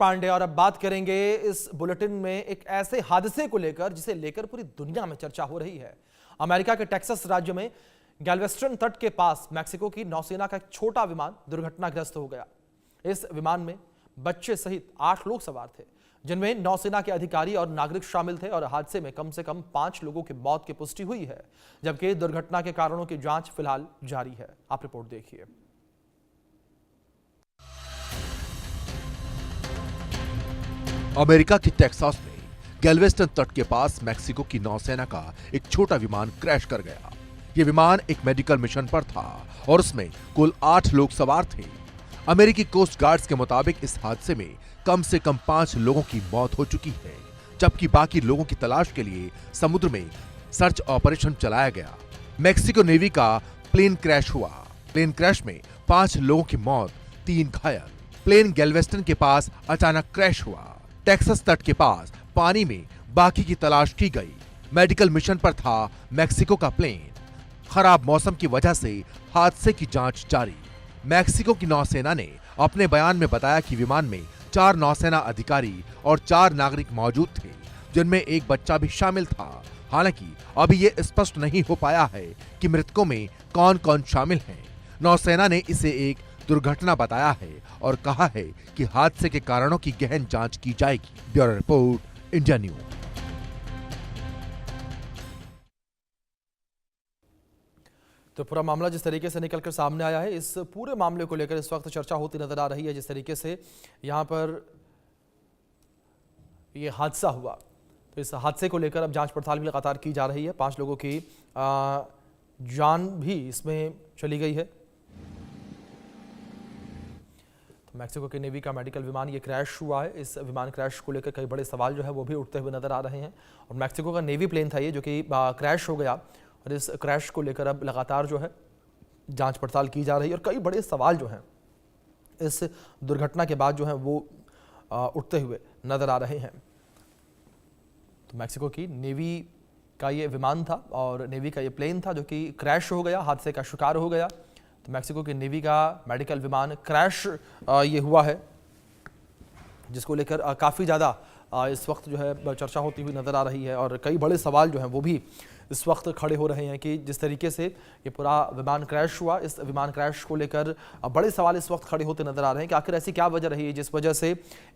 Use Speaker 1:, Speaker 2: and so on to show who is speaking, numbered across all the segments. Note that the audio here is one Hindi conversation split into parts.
Speaker 1: पांडे। और अब बात करेंगे इस बुलेटिन में एक ऐसे हादसे को लेकर जिसे लेकर पूरी दुनिया में चर्चा हो रही है। अमेरिका के टेक्सास राज्य में गैल्वेस्टन तट के पास मैक्सिको की नौसेना का एक छोटा विमान दुर्घटनाग्रस्त हो गया। इस विमान में बच्चे सहित 8 लोग सवार थे, जिनमें नौसेना के अधिकारी और नागरिक शामिल थे। और हादसे में कम से कम 5 लोगों की मौत की पुष्टि हुई है, जबकि दुर्घटना के कारणों की जांच फिलहाल जारी है। आप रिपोर्ट देखिए।
Speaker 2: अमेरिका के टेक्सास में गैल्वेस्टन तट के पास मैक्सिको की नौसेना का एक छोटा विमान क्रैश कर गया। यह विमान एक मेडिकल मिशन पर था और उसमें कुल 8 लोग सवार थे। अमेरिकी कोस्ट गार्ड्स के मुताबिक इस हादसे में कम से कम 5 लोगों की मौत हो चुकी है, जबकि बाकी लोगों की तलाश के लिए समुद्र में सर्च ऑपरेशन चलाया गया। मैक्सिको नेवी का प्लेन क्रैश हुआ। प्लेन क्रैश में 5 लोगों की मौत, 3 घायल। प्लेन गैल्वेस्टन के पास अचानक क्रैश हुआ। टेक्सास तट के पास पानी में बाकी की तलाश की गई। मेडिकल मिशन पर था मैक्सिको का प्लेन। खराब मौसम की वजह से हादसे की जांच जारी। मैक्सिको की नौसेना ने अपने बयान में बताया कि विमान में 4 नौसेना अधिकारी और 4 नागरिक मौजूद थे, जिनमें एक बच्चा भी शामिल था। हालांकि अभी यह स्पष्ट नहीं हो पाया है कि मृतकों में कौन कौन शामिल हैं। नौसेना ने इसे एक दुर्घटना बताया है और कहा है कि हादसे के कारणों की गहन जांच की जाएगी। Bureau report, India news.
Speaker 1: तो पूरा मामला जिस तरीके से निकलकर सामने आया है, इस पूरे मामले को लेकर इस वक्त चर्चा होती नजर आ रही है। जिस तरीके से यहां पर यह हादसा हुआ, तो इस हादसे को लेकर अब जांच पड़ताल भी लगातार की जा रही है। 5 लोगों की जान भी इसमें चली गई है। तो मैक्सिको की नेवी का मेडिकल विमान ये क्रैश हुआ है। इस विमान क्रैश को लेकर कई बड़े सवाल जो है वो भी उठते हुए नजर आ रहे हैं। और मैक्सिको का नेवी प्लेन था ये, जो कि क्रैश हो गया। और इस क्रैश को लेकर अब लगातार जो है जांच पड़ताल की जा रही है। और कई बड़े सवाल जो हैं इस दुर्घटना के बाद जो है वो उठते हुए नजर आ रहे हैं। तो मैक्सिको की नेवी का ये विमान था और नेवी का ये प्लेन था, जो कि क्रैश हो गया, हादसे का शिकार हो गया। तो मैक्सिको की नेवी का मेडिकल विमान क्रैश ये हुआ है, जिसको लेकर काफ़ी ज़्यादा इस वक्त जो है चर्चा होती हुई नज़र आ रही है। और कई बड़े सवाल जो हैं वो भी इस वक्त खड़े हो रहे हैं कि जिस तरीके से ये पूरा विमान क्रैश हुआ, इस विमान क्रैश को लेकर बड़े सवाल इस वक्त खड़े होते नज़र आ रहे हैं कि आखिर ऐसी क्या वजह रही है जिस वजह से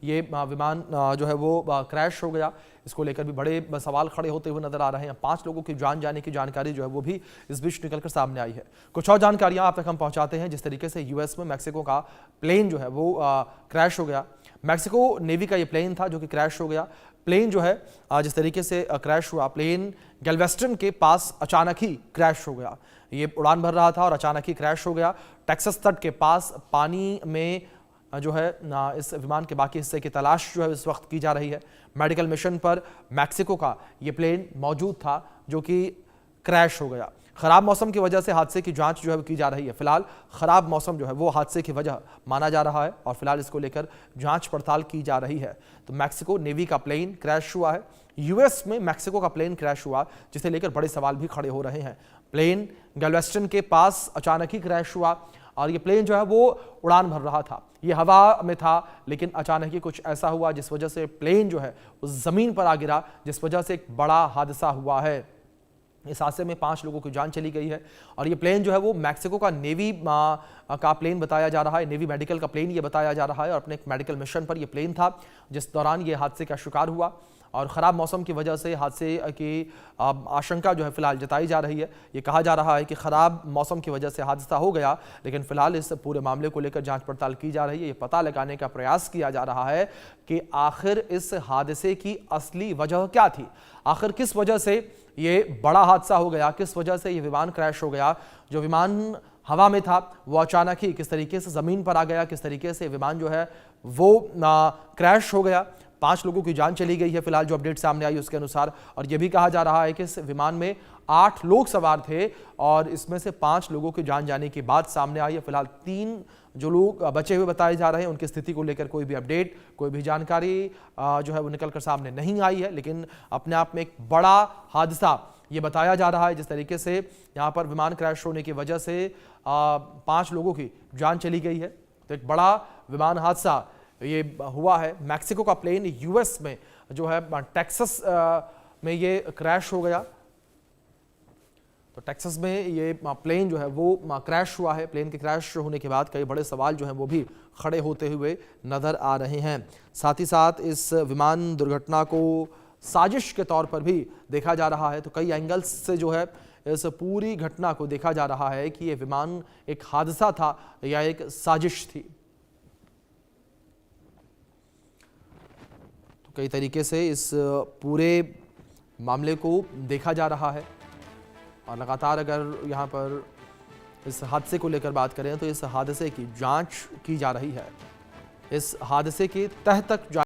Speaker 1: ये विमान जो है वो क्रैश हो गया। इसको लेकर भी बड़े सवाल खड़े होते हुए नजर आ रहे हैं। 5 लोगों की जान जाने की जानकारी जो है वो भी इस बीच निकलकर सामने आई है। कुछ और जानकारियां आप तक हम पहुंचाते हैं। जिस तरीके से यूएस में मैक्सिको का प्लेन जो है वो क्रैश हो गया। मैक्सिको नेवी का ये प्लेन था जो कि क्रैश हो गया। प्लेन जो है जिस तरीके से क्रैश हुआ, प्लेन गैल्वेस्टन के पास अचानक ही क्रैश हो गया। ये उड़ान भर रहा था और अचानक ही क्रैश हो गया। टेक्सास तट के पास पानी में जो है इस विमान के बाकी हिस्से की तलाश जो है इस वक्त की जा रही है। मेडिकल मिशन पर मैक्सिको का ये प्लेन मौजूद था जो कि क्रैश हो गया। खराब मौसम की वजह से हादसे की जांच जो है की जा रही है। फिलहाल खराब मौसम जो है वो हादसे की वजह माना जा रहा है और फिलहाल इसको लेकर जांच पड़ताल की जा रही है। तो मैक्सिको नेवी का प्लेन क्रैश हुआ है। यूएस में मैक्सिको का प्लेन क्रैश हुआ, जिसे लेकर बड़े सवाल भी खड़े हो रहे हैं। प्लेन गैल्वेस्टन के पास अचानक ही क्रैश हुआ और ये प्लेन जो है वो उड़ान भर रहा था। ये हवा में था, लेकिन अचानक ही कुछ ऐसा हुआ जिस वजह से प्लेन जो है उस जमीन पर आ गिरा, जिस वजह से एक बड़ा हादसा हुआ है। इस हादसे में 5 लोगों की जान चली गई है। और ये प्लेन जो है वो मैक्सिको का नेवी का प्लेन बताया जा रहा है। नेवी मेडिकल का प्लेन ये बताया जा रहा है और अपने एक मेडिकल मिशन पर ये प्लेन था जिस दौरान ये हादसे का शिकार हुआ। और ख़राब मौसम की वजह से हादसे की आशंका जो है फिलहाल जताई जा रही है। ये कहा जा रहा है कि ख़राब मौसम की वजह से हादसा हो गया, लेकिन फिलहाल इस पूरे मामले को लेकर जांच पड़ताल की जा रही है। ये पता लगाने का प्रयास किया जा रहा है कि आखिर इस हादसे की असली वजह क्या थी, आखिर किस वजह से ये बड़ा हादसा हो गया, किस वजह से ये विमान क्रैश हो गया। जो विमान हवा में था वो अचानक ही किस तरीके से ज़मीन पर आ गया, किस तरीके से विमान जो है वो क्रैश हो गया। 5 लोगों की जान चली गई है फिलहाल जो अपडेट सामने आई उसके अनुसार। और यह भी कहा जा रहा है कि इस विमान में 8 लोग सवार थे और इसमें से 5 लोगों की जान जाने की बात सामने आई है। फिलहाल 3 जो लोग बचे हुए बताए जा रहे हैं उनकी स्थिति को लेकर कोई भी अपडेट, कोई भी जानकारी जो है वो निकल कर सामने नहीं आई है। लेकिन अपने आप में एक बड़ा हादसा ये बताया जा रहा है। जिस तरीके से यहाँ पर विमान क्रैश होने की वजह से 5 लोगों की जान चली गई है, तो एक बड़ा विमान हादसा ये हुआ है। मैक्सिको का प्लेन यूएस में जो है टेक्सास में ये क्रैश हो गया। तो टेक्सास में ये प्लेन जो है वो क्रैश हुआ है। प्लेन के क्रैश होने के बाद कई बड़े सवाल जो हैं वो भी खड़े होते हुए नजर आ रहे हैं। साथ ही साथ इस विमान दुर्घटना को साजिश के तौर पर भी देखा जा रहा है। तो कई एंगल्स से जो है इस पूरी घटना को देखा जा रहा है कि ये विमान एक हादसा था या एक साजिश थी। तो कई तरीके से इस पूरे मामले को देखा जा रहा है और लगातार अगर यहाँ पर इस हादसे को लेकर बात करें तो इस हादसे की जांच की जा रही है। इस हादसे की तह तक